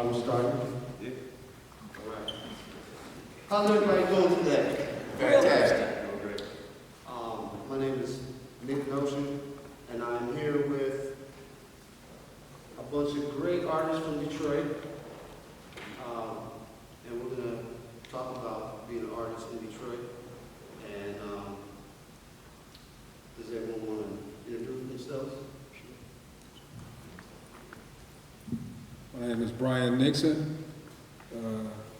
I'm starting. Yeah. All right. How's everybody doing today? Fantastic. Doing great. My name is Nic Notion, and I'm here with a bunch of great artists from Detroit. And we're going to talk about being an artist in Detroit. And does everyone want to introduce themselves? My name is Brian Nickson,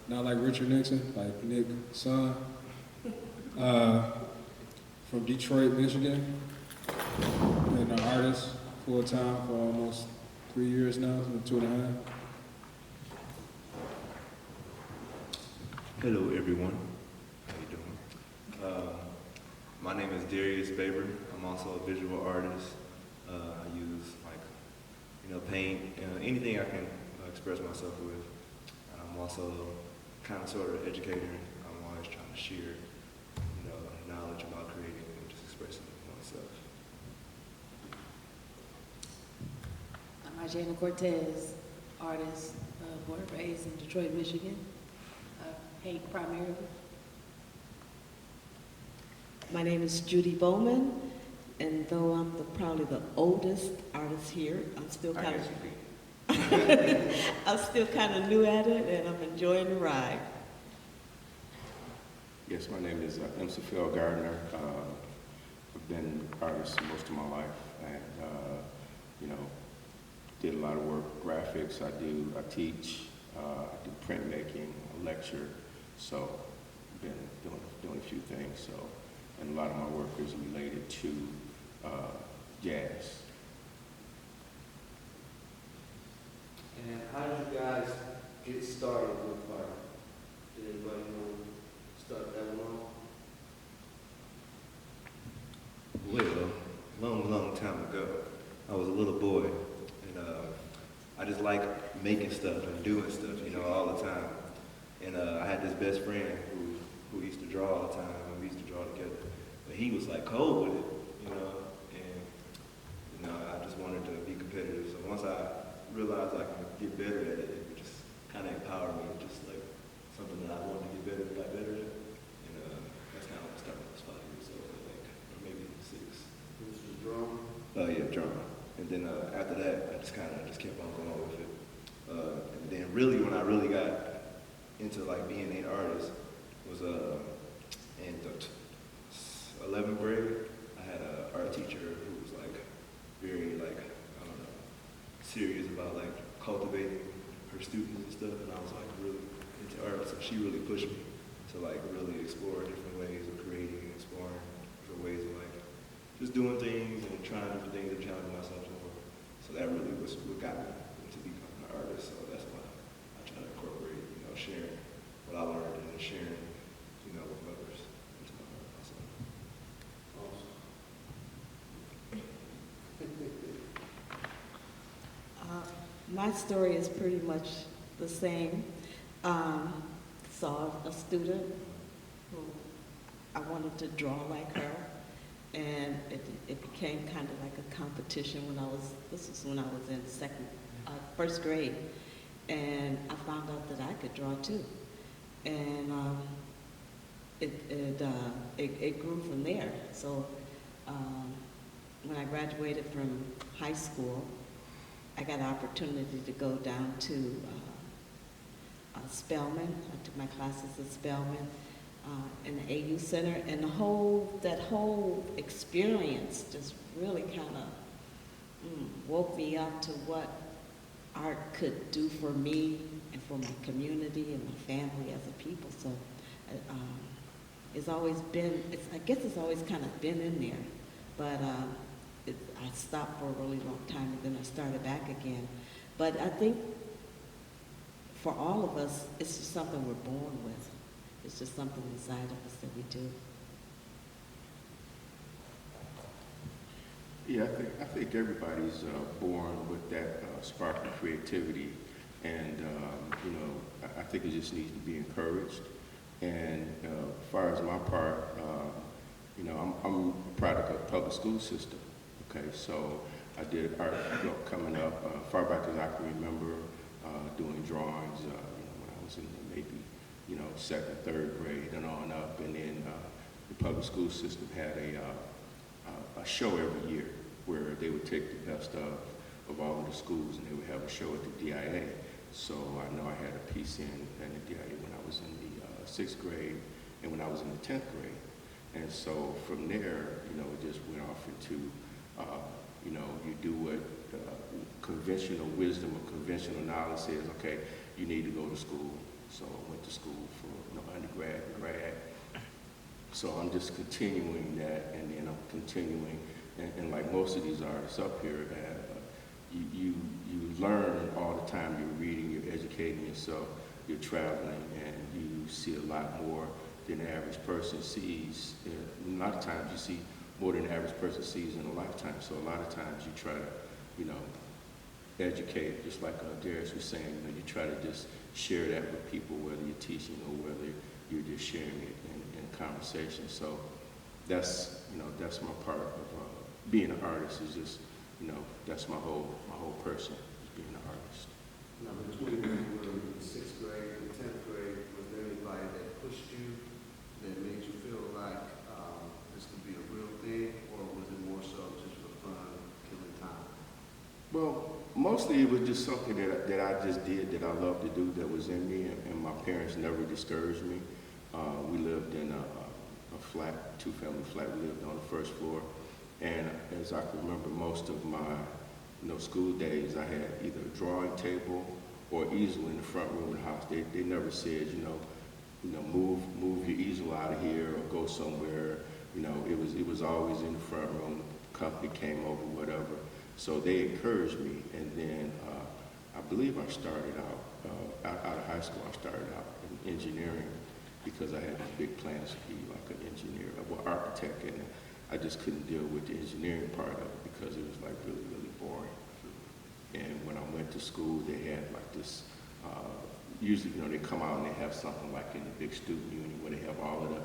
not like Richard Nixon, like Nickson, from Detroit, Michigan. Been an artist full-time for almost 3 years now, 2.5. Hello, everyone. How you doing? My name is Darius Baber. I'm also a visual artist. I use paint, anything I can express myself with. I'm also kind of sort of educator. I'm always trying to share, knowledge about creating and just expressing myself. I'm Ijania Cortez, artist, born and raised in Detroit, Michigan. Paint primarily. My name is Judy Bowman, and though I'm probably the oldest artist here, I'm still kind of new at it, and I'm enjoying the ride. Yes, my name is Saffell Gardner. I've been an artist most of my life, and did a lot of work, graphics. I teach, I do printmaking, I lecture. So I've been doing a few things. So, and a lot of my work is related to jazz. And how did you guys get started with art? Did anybody want to start that one off? Well, long time ago, I was a little boy, and I just like making stuff and doing stuff, all the time. And I had this best friend who used to draw all the time, and we used to draw together. But he was like cold with it, and I just wanted to be competitive. So once I realized I could get better at it, it just kind of empowered me, just like something that I wanted to get better at. And that's kind of what I started. I was 5 years old, I think, or maybe 6. This was drum. Yeah, drum. And then after that, I just kept on going with it. And then really, when I really got into being an artist was in the 11th grade. I had an art teacher who was very serious about cultivating her students and stuff, and I was really into art, so she really pushed me to really explore different ways of creating and exploring different ways of just doing things and trying different things and challenging myself more. So that really was what got me into becoming an artist. So that's why I try to incorporate, sharing what I learned and then sharing, with others into my art also. My story is pretty much the same. Saw a student who I wanted to draw like her, and it became kind of like a competition this was when I was in first grade, and I found out that I could draw too. And it grew from there. So when I graduated from high school, I got an opportunity to go down to Spelman. I took my classes at Spelman in the AU Center, and that whole experience just really kind of woke me up to what art could do for me and for my community and my family as a people. So it's always been, I guess it's always kind of been in there, but I stopped for a really long time and then I started back again. But I think for all of us, it's just something we're born with. It's just something inside of us that we do. Yeah, I think everybody's born with that spark of creativity, and I think it just needs to be encouraged. And as far as my part, I'm a product of the public school system. Okay, so I did art coming up far back as I can remember. doing drawings, when I was in maybe, second, third grade and on up. And then the public school system had a show every year where they would take the best of all of the schools, and they would have a show at the DIA. So I know I had a piece in the DIA when I was in the 6th grade and when I was in the 10th grade. And so from there, it just went off into, you do what conventional wisdom or conventional knowledge says, okay, you need to go to school. So I went to school for undergrad and grad. So I'm just continuing that, and then I'm continuing, and like most of these artists up here, you learn all the time. You're reading, you're educating yourself, you're traveling, and you see a lot more than the average person sees. A lot of times you see more than the average person sees in a lifetime. So a lot of times you try to, educate, just like Darius was saying, you try to just share that with people, whether you're teaching or whether you're just sharing it in conversation. So that's, that's my part of being an artist, is just, that's my whole person, is being an artist. Now, between when you were in 6th grade and 10th grade, was there anybody that pushed you, that made you feel like this could be a real thing, or was it more so just for fun, killing time? Well, mostly it was just something that I just did, that I loved to do, that was in me, and my parents never discouraged me. We lived in a flat, two-family flat. We lived on the first floor, and as I can remember, most of my school days, I had either a drawing table or easel in the front room of the house. They never said, move your easel out of here or go somewhere. It was always in the front room. The company came over, whatever. So they encouraged me, and then I believe I started out of high school. I started out in engineering because I had these big plans to be like an engineer, well, architect, and I just couldn't deal with the engineering part of it because it was like really, really boring. And when I went to school, they had like this, usually, they come out and they have something like in the big student union where they have all of the,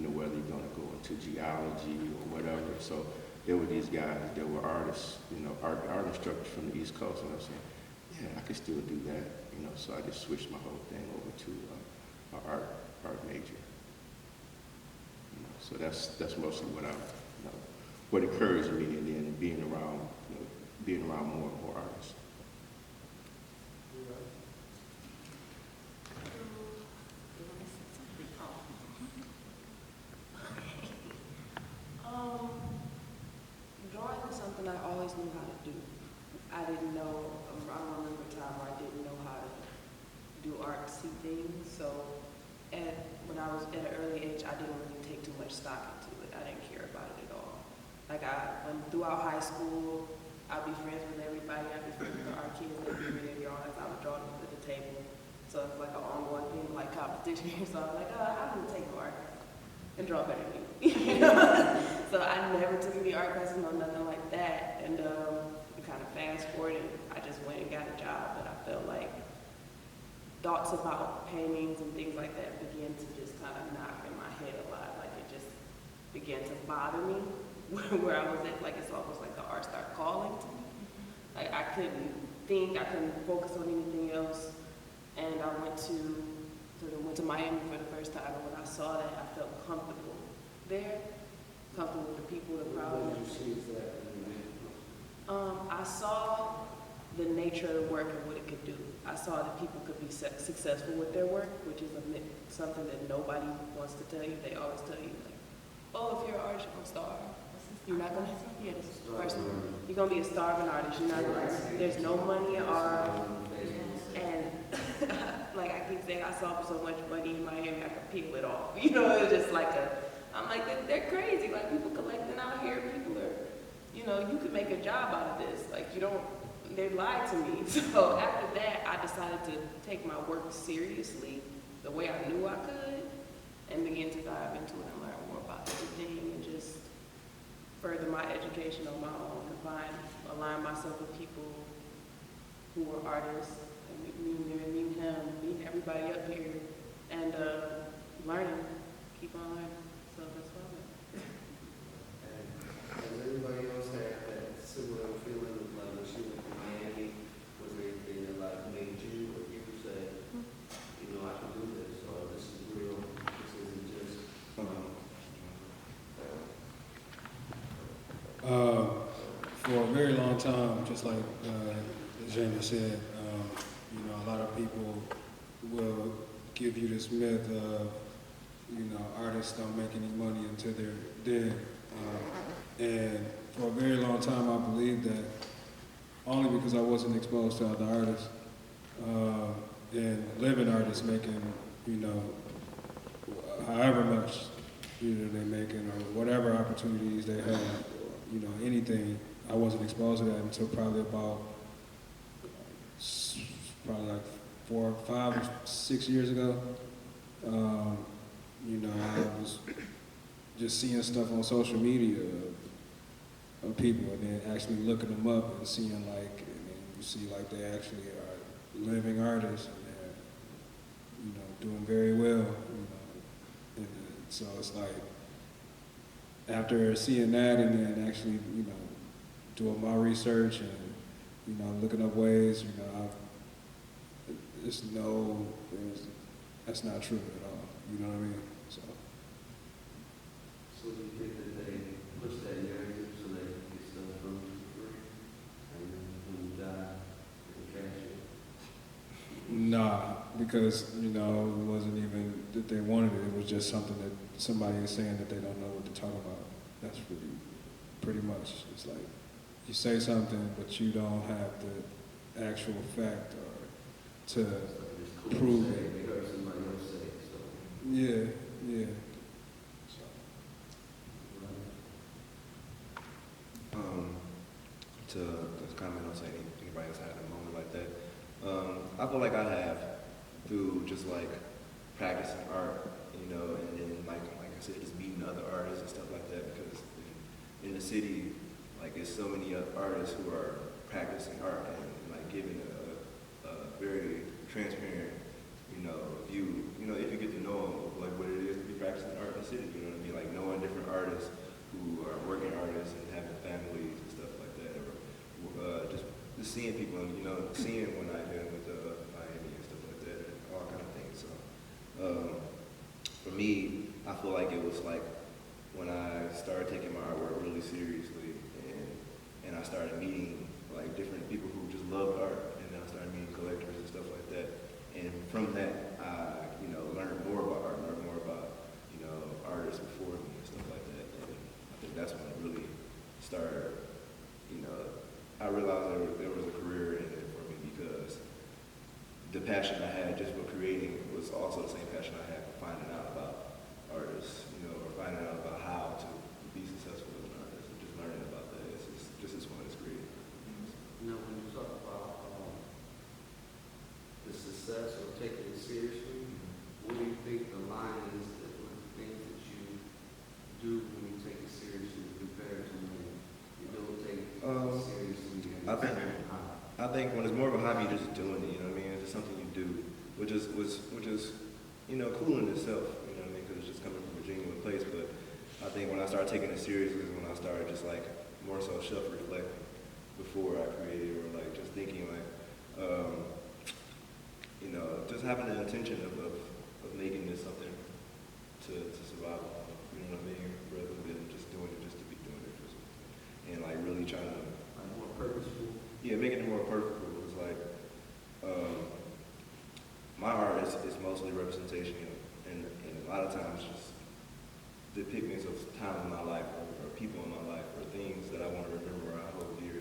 whether you're going to go into geology or whatever. So there were these guys that were artists, art instructors from the East Coast, and I was saying, yeah, I could still do that, So I just switched my whole thing over to an art major. So that's mostly what encouraged me, and then being around more and more artists. Drawing was something I always knew how to do. I didn't know, I don't remember a time where I didn't know how to do artsy things. So when I was at an early age, I didn't really take too much stock into it. I didn't care about it at all. Like throughout high school, I'd be friends with everybody. I'd be friends with the art kids. They'd be reading drawings. I would draw them at the table. So it's like an ongoing thing, like competition. So I'm like, I'm gonna take art and draw better than you. So I never took any art classes, no nothing like that. And kind of fast forwarded, I just went and got a job, but I felt like thoughts about paintings and things like that began to just kind of knock in my head a lot. Like it just began to bother me where I was at. Like it's almost like the art started calling to me. Like I couldn't think, I couldn't focus on anything else. And I went to Miami for the first time, and when I saw that, I felt comfortable there, comfortable with the people, the crowd. What did you see as that? I saw the nature of the work and what it could do. I saw that people could be successful with their work, which is something that nobody wants to tell you. They always tell you, like, oh, if you're an artist, you're going to starve. You're not going to, yeah, this person, you're going to be a starving artist. You're not going to, there's no money in art. And like I keep saying, I saw so much money in Miami, I could peel it off. It's just like I'm like, they're crazy. Like people collecting out here, people are, you could make a job out of this. Like they lied to me. So after that, I decided to take my work seriously, the way I knew I could, and begin to dive into it and learn more about everything and just further my education on my own and align myself with people who are artists, and meeting him, meeting everybody up here, and learning, keep on learning. So that's what I'm at. Has anybody else had that similar feeling of like when she went to Miami? Was there anything that like made you time, just like Ijania said, you know, a lot of people will give you this myth of, you know, artists don't make any money until they're dead. And for a very long time, I believed that, only because I wasn't exposed to other artists and living artists making, you know, however much, you know, they're making, or whatever opportunities they have, or, you know, anything. I wasn't exposed to that until probably about, like 4, 5, or 6 years ago. You know, I was just seeing stuff on social media of people, and then actually looking them up and seeing, like, and then you see like they actually are living artists, and they're, you know, doing very well, you know. And so it's like, after seeing that and then actually, you know, doing my research and, you know, looking up ways, you know, that's not true at all. You know what I mean? So So do you think that they push that narrative so they can get stuff from you for free? And then when you die, they can cash it? nah, because, you know, it wasn't even that they wanted it. It was just something that somebody is saying that they don't know what to talk about. That's really pretty much. It's like you say something, but you don't have the actual fact or to It's cool prove to say, it. they heard somebody else say it, so. Yeah, yeah. So, To comment on saying anybody else had a moment like that, I feel like I have through just like practicing art, you know, and then like I said, just meeting other artists and stuff like that, because in the city, like there's so many artists who are practicing art and like giving a very transparent, you know, view. You know, if you get to know like what it is to be practicing art in the city, you know what I mean? Like knowing different artists who are working artists and having families and stuff like that, or just seeing people and, you know, seeing when I did with Miami and stuff like that, and all kind of things. So for me, I feel like it was like when I started taking my artwork really seriously, and I started meeting like different people who just loved art, and then I started meeting collectors and stuff like that. And from that, I, you know, learned more about art, learned more about, you know, artists before me and stuff like that. And I think that's when it really started, you know, I realized there was a career in it for me, because the passion I had just for creating was also the same passion I had for finding out about artists, you know, or finding out about how to be successful as an artist, and just learning about that. It's just as fun as creating. You know, when you talk about the success or taking it seriously, what do you think the line is that with the things that you do when you take it seriously compared to when you don't take it seriously? I think when it's more of a hobby, you're just doing it, you know what I mean? It's just something you do, which is, you know, cool in itself, you know what I mean? Because it's just coming from a genuine place. But I think when I started taking it seriously is when I started just like more so self-reflecting before I created, or like just thinking like, you know, just having the intention of making this something to survive on, you know what I mean? Rather than just doing it just to be doing it. And like really trying to, Like more purposeful? yeah, making it more purposeful. It's like, my art is mostly representation, and a lot of times just depictions of time in my life, or people in my life, or things that I want to remember, or I hold dear.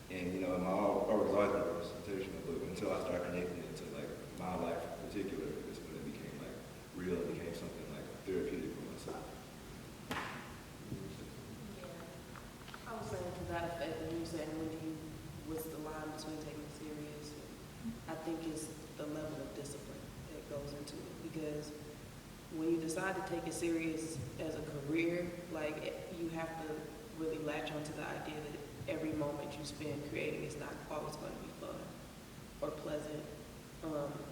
And you know, my art was always been representational, but until I started connecting it to like my life in particular, it's when it became like real, it became something like therapeutic for myself. I was saying to that effect, when you said what's the line between taking it serious, I think it's the level of discipline that goes into it. Because when you decide to take it serious as a career, like you have to really latch onto the idea that every moment you spend creating is not always going to be fun or pleasant,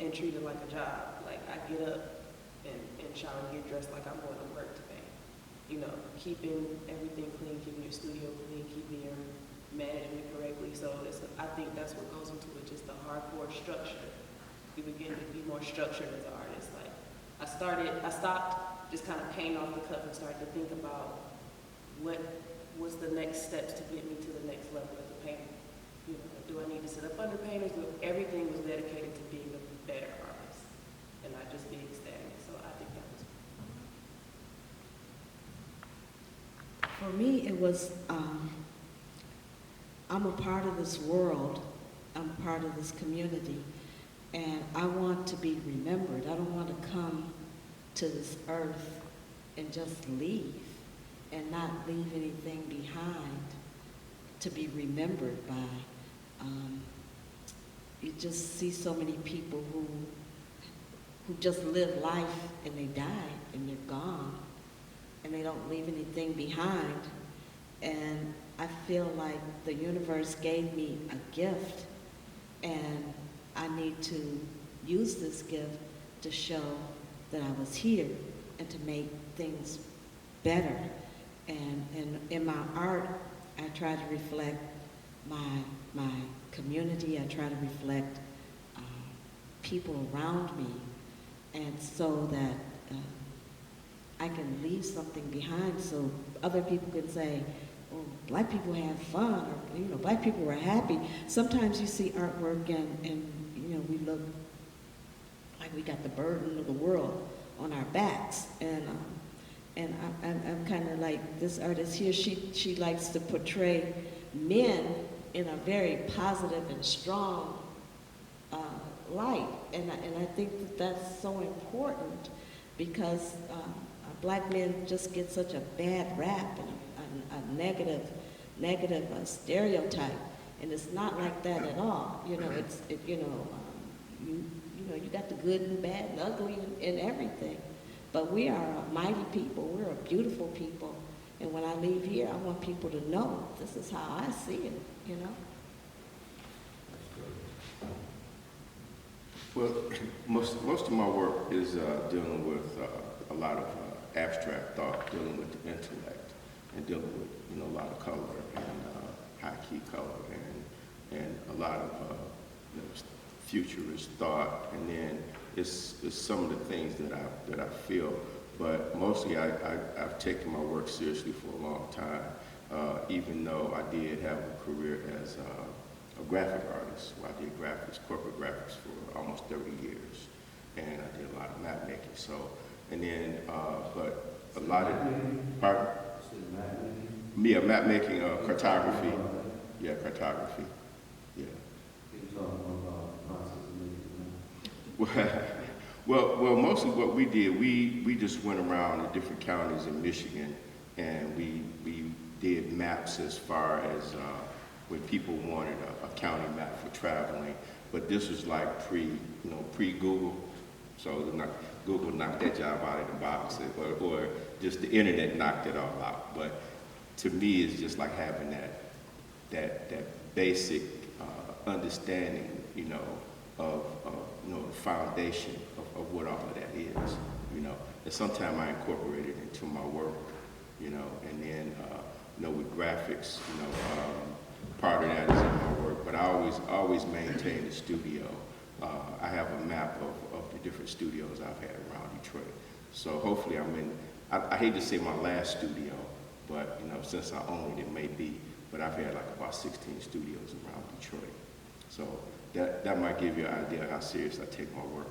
and treat it like a job. Like I get up and shower and get dressed like I'm going to work today. You know, keeping everything clean, keeping your studio clean, keeping your management correctly. So I think that's what goes into it, just the hardcore structure. You begin to be more structured as an artist. Like I stopped just kind of painting off the cuff and started to think about what what's the next steps to get me to the next level as a painter? You know, do I need to sit up under painters? Everything was dedicated to being a better artist and not just being stagnant. So I think that was. For me, it was, I'm a part of this world, I'm a part of this community, and I want to be remembered. I don't want to come to this earth and just leave and not leave anything behind to be remembered by. You just see so many people who just live life and they die and they're gone and they don't leave anything behind. And I feel like the universe gave me a gift and I need to use this gift to show that I was here and to make things better. And in my art, I try to reflect my community. I try to reflect people around me, and so that I can leave something behind, so other people can say, "Oh, black people have fun," or black people were happy. Sometimes you see artwork, and we look like we got the burden of the world on our backs, and I'm kind of like this artist here. She likes to portray men in a very positive and strong light, and I think that that's so important because black men just get such a bad rap and a negative stereotype, and it's not like that at all. You got the good and bad and ugly and everything. But we are a mighty people. We're a beautiful people. And when I leave here, I want people to know this is how I see it, Well, most of my work is dealing with a lot of abstract thought, dealing with the intellect, and dealing with a lot of color and high key color and a lot of futurist thought, and then it's some of the things that I feel. But mostly I've taken my work seriously for a long time, even though I did have a career as a graphic artist. Well, I did corporate graphics for almost 30 years, and I did a lot of map making. So, and then, but a lot of, pardon? Yeah, map making, cartography. Yeah, cartography. Yeah. Well, mostly what we did, we just went around to different counties in Michigan, and we did maps as far as when people wanted a county map for traveling. But this was like pre-Google, so Google knocked that job out of the box, or just the internet knocked it all out. But to me, it's just like having that basic understanding, of the foundation of what all of that is, and sometimes I incorporate it into my work, and then, with graphics, part of that is in my work, but I always maintain the studio. I have a map of the different studios I've had around Detroit. So hopefully I hate to say my last studio, but, since I own it, it may be, but I've had like about 16 studios around Detroit. So that might give you an idea of how serious I take my work.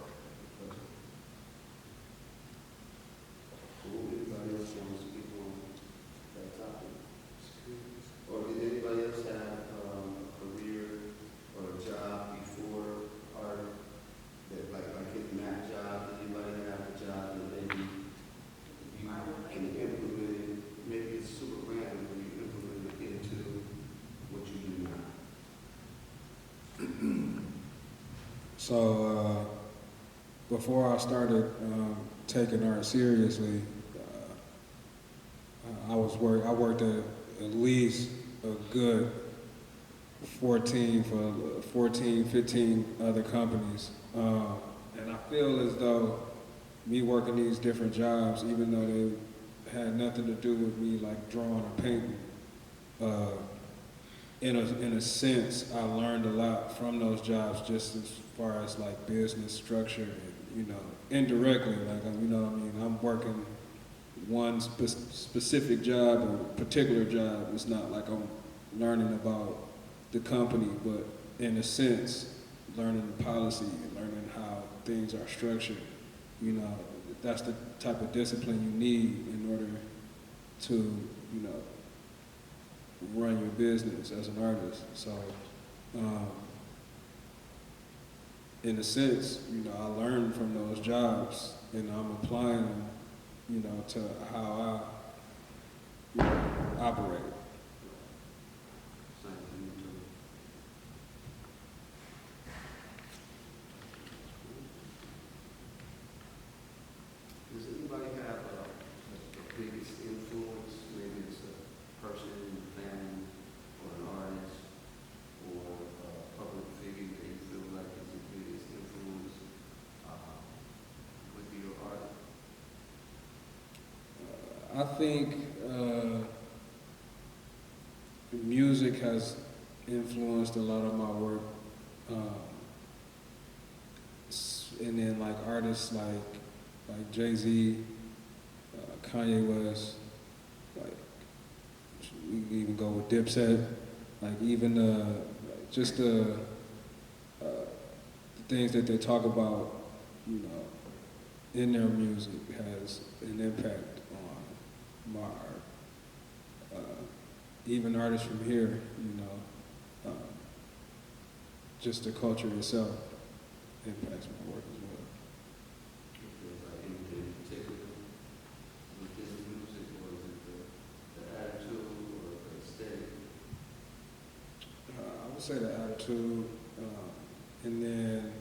Anybody else want to speak on that topic? Or did anybody else have a career or a job before art that like his map job? Did anybody have a job that maybe you can implement it? Maybe it's super random when you implement it into what you do now. So before I started taking art seriously, I worked at least a good 14, 15 other companies. And I feel as though me working these different jobs, even though they had nothing to do with me like drawing or painting, in a sense, I learned a lot from those jobs, just as far as like business structure, and, indirectly, like, I'm working one specific job or particular job. It's not like I'm learning about the company, but in a sense, learning the policy and learning how things are structured. You know, that's the type of discipline you need in order to, you know, run your business as an artist. So, in a sense, you know, I learned from those jobs and I'm applying them, you know, to how I, you know, operate. Same thing too. Does anybody have the biggest influence? Maybe it's a person in the family or an artist or a public figure that you feel like is the biggest influence with your art? I think music has influenced a lot of my work. And then like artists like Jay-Z, Kanye West, like we can even go with Dipset, like even like just the things that they talk about, you know, in their music has an impact on my art. Even artists from here, you know, just the culture itself impacts my work as well. Like anything in particular within the music, or is it the attitude or the aesthetic? I would say the attitude, and then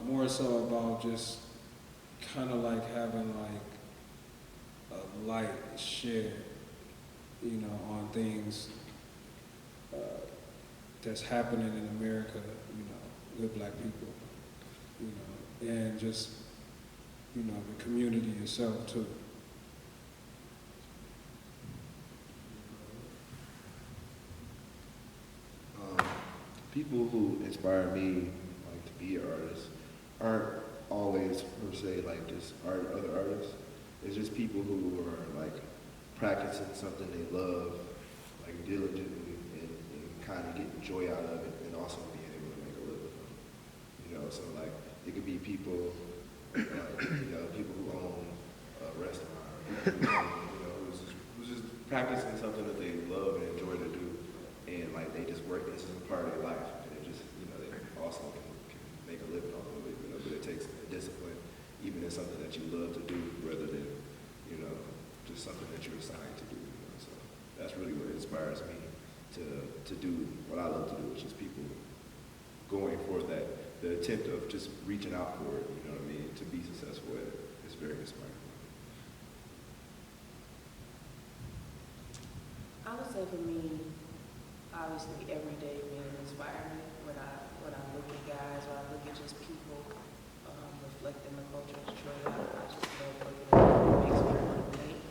more so about just kind of like having like a light shed, you know, on things that's happening in America, you know, with black people, you know, and just, you know, the community itself too. People who inspire me, like, to be an artist aren't always per se like just other artists. It's just people who are like practicing something they love, like diligently, and kind of getting joy out of it, and also being able to make a living from it. You know, so like it could be people, you know, people who own a restaurant, you know, who's just practicing something that they love and enjoy to do. And like they just work, this is a part of their life, and it just, you know, they also can make a living off of it, you know, but it takes discipline, even in something that you love to do, rather than, you know, just something that you're assigned to do, you know. So that's really what inspires me to do what I love to do, which is people going for that, the attempt of just reaching out for it, you know what I mean, to be successful at it. It's very inspiring. I would say for me, obviously everyday men inspire me when I look at guys or I look at just people reflecting the culture of Detroit. I just love looking at it. It makes me want to paint.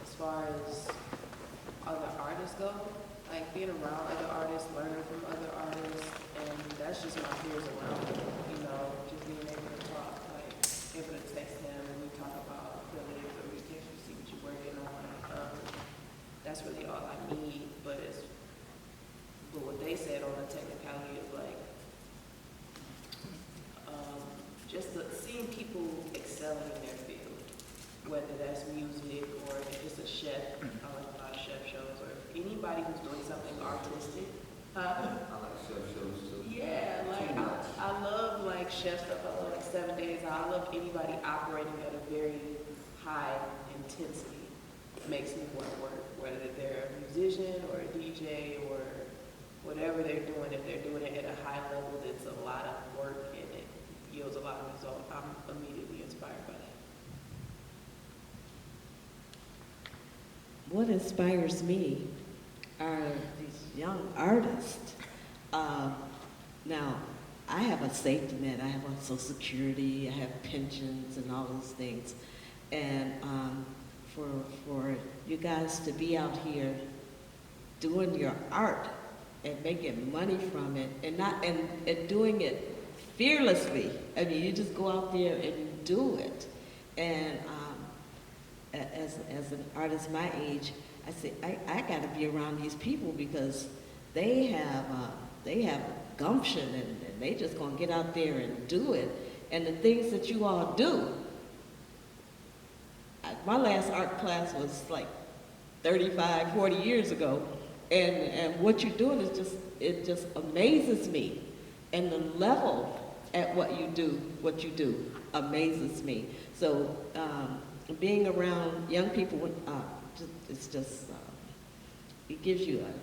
As far as other artists go, like being around other artists, learning from other artists, and that's just my peers around me, you know, just being able to talk, like able to text them and we talk about abilities or we can see what you're working on. That's really all I need, but what they said on the technicality is like, just seeing people excelling in their field, whether that's music or if it's a chef. I like a lot of chef shows, or anybody who's doing something artistic. I like chef shows too. Yeah, like I love like chef stuff. I love like 7 Days. I love anybody operating at a very high intensity. It makes me want to work, whether they're a musician or a DJ or whatever they're doing. If they're doing it at a high level, it's a lot of work and it yields a lot of results. I'm immediately inspired by that. What inspires me are these young artists. Now, I have a safety net. I have a Social Security. I have pensions and all those things. And for you guys to be out here doing your art and making money from it, and doing it fearlessly. I mean, you just go out there and you do it. And as an artist my age, I say, I got to be around these people because they have gumption and they just going to get out there and do it. And the things that you all do. My last art class was like 35, 40 years ago. And what you're doing is it just amazes me. And the level at what you do amazes me. So being around young people, it's just, it gives you an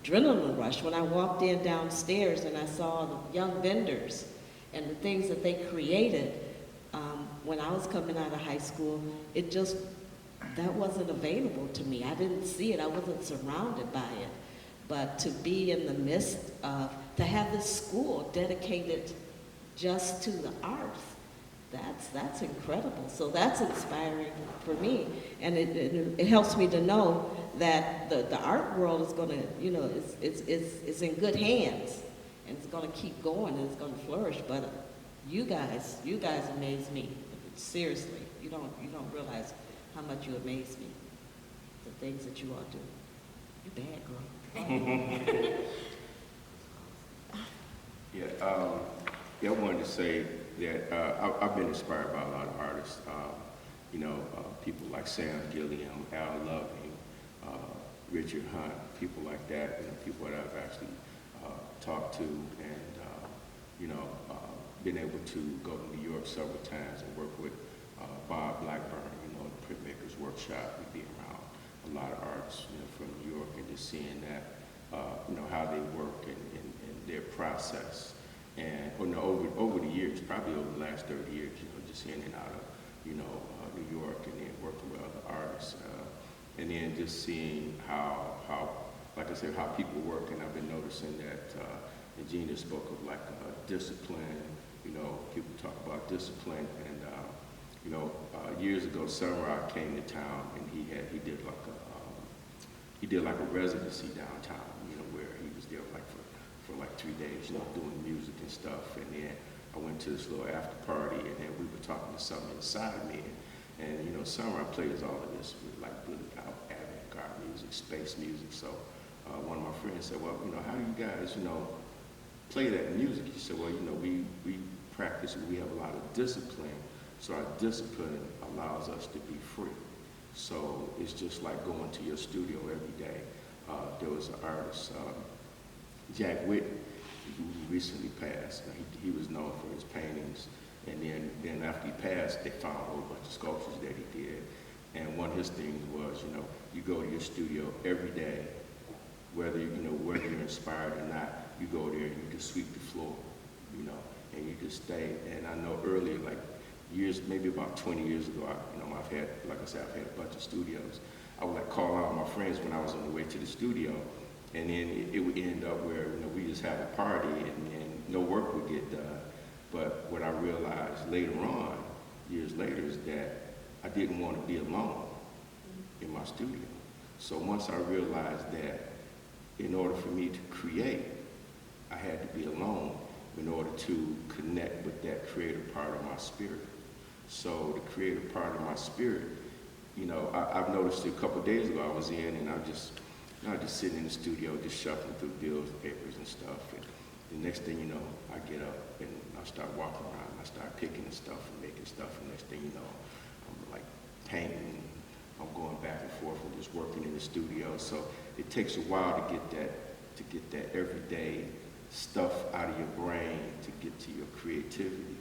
adrenaline rush. When I walked in downstairs and I saw the young vendors and the things that they created, when I was coming out of high school, that wasn't available to me. I didn't see it, I wasn't surrounded by it. But to be in the midst of, to have this school dedicated just to the arts, that's incredible. So that's inspiring for me, and it helps me to know that the art world is going to, it's in good hands, and it's going to keep going, and it's going to flourish. But you guys amaze me. Seriously, you don't realize how much you amaze me. The things that you all do. You're bad, girl. I wanted to say that I've been inspired by a lot of artists. People like Sam Gilliam, Al Loving, Richard Hunt, people like that. People that I've actually talked to, and been able to go to New York several times and work with Bob Blackburn, the Printmakers Workshop, and be around a lot of artists, from New York, and just seeing that, how they work and their process. And over the years, probably over the last 30 years, just in and out of, New York, and then working with other artists, and then just seeing how, like I said, how people work. And I've been noticing that Ijania spoke of like discipline. People talk about discipline, and years ago, Samurai came to town, and he did like a residency downtown, where he was there like for like 3 days, doing music and stuff. And then I went to this little after party, and then we were talking to something inside of me, and Samurai plays all of this with like really avant-garde music, space music. So one of my friends said, well, how do you guys, play that music? He said, well, we practice, we have a lot of discipline, so our discipline allows us to be free. So it's just like going to your studio every day. There was an artist, Jack Whitney, who recently passed. He was known for his paintings, and then after he passed, they found a whole bunch of sculptures that he did. And one of his things was, you go to your studio every day, whether you're inspired or not, you go there and you just sweep the floor, and you just stay. And I know earlier, like years, maybe about 20 years ago, I've had, like I said, I've had a bunch of studios. I would like call out my friends when I was on the way to the studio, and then it would end up where we just have a party and no work would get done. But what I realized later on, years later, is that I didn't want to be alone in my studio. So once I realized that in order for me to create, I had to be alone in order to connect with that creative part of my spirit. So the creative part of my spirit, I've noticed a couple of days ago I was in, and I was just sitting in the studio, just shuffling through bills, papers, and stuff. And the next thing you know, I get up and I start walking around. I start picking and stuff and making stuff. And next thing you know, I'm like painting. I'm going back and forth and just working in the studio. So it takes a while to get that everyday stuff out of your brain to get to your creativity,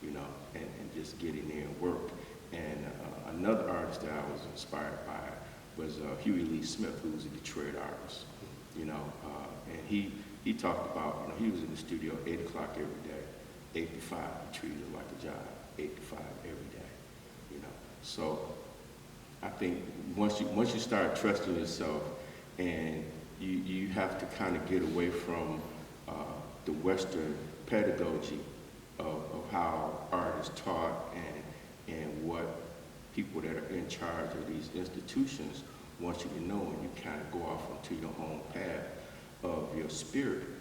and just get in there and work. And another artist that I was inspired by was Huey Lee Smith, who was a Detroit artist, and he talked about, he was in the studio 8 o'clock every day, 8 to 5, he treated it like a job, 8 to 5 every day, So I think once you start trusting yourself, and you have to kind of get away from the Western pedagogy of how art is taught, and what people that are in charge of these institutions want you to know, and you kind of go off into your own path of your spirit.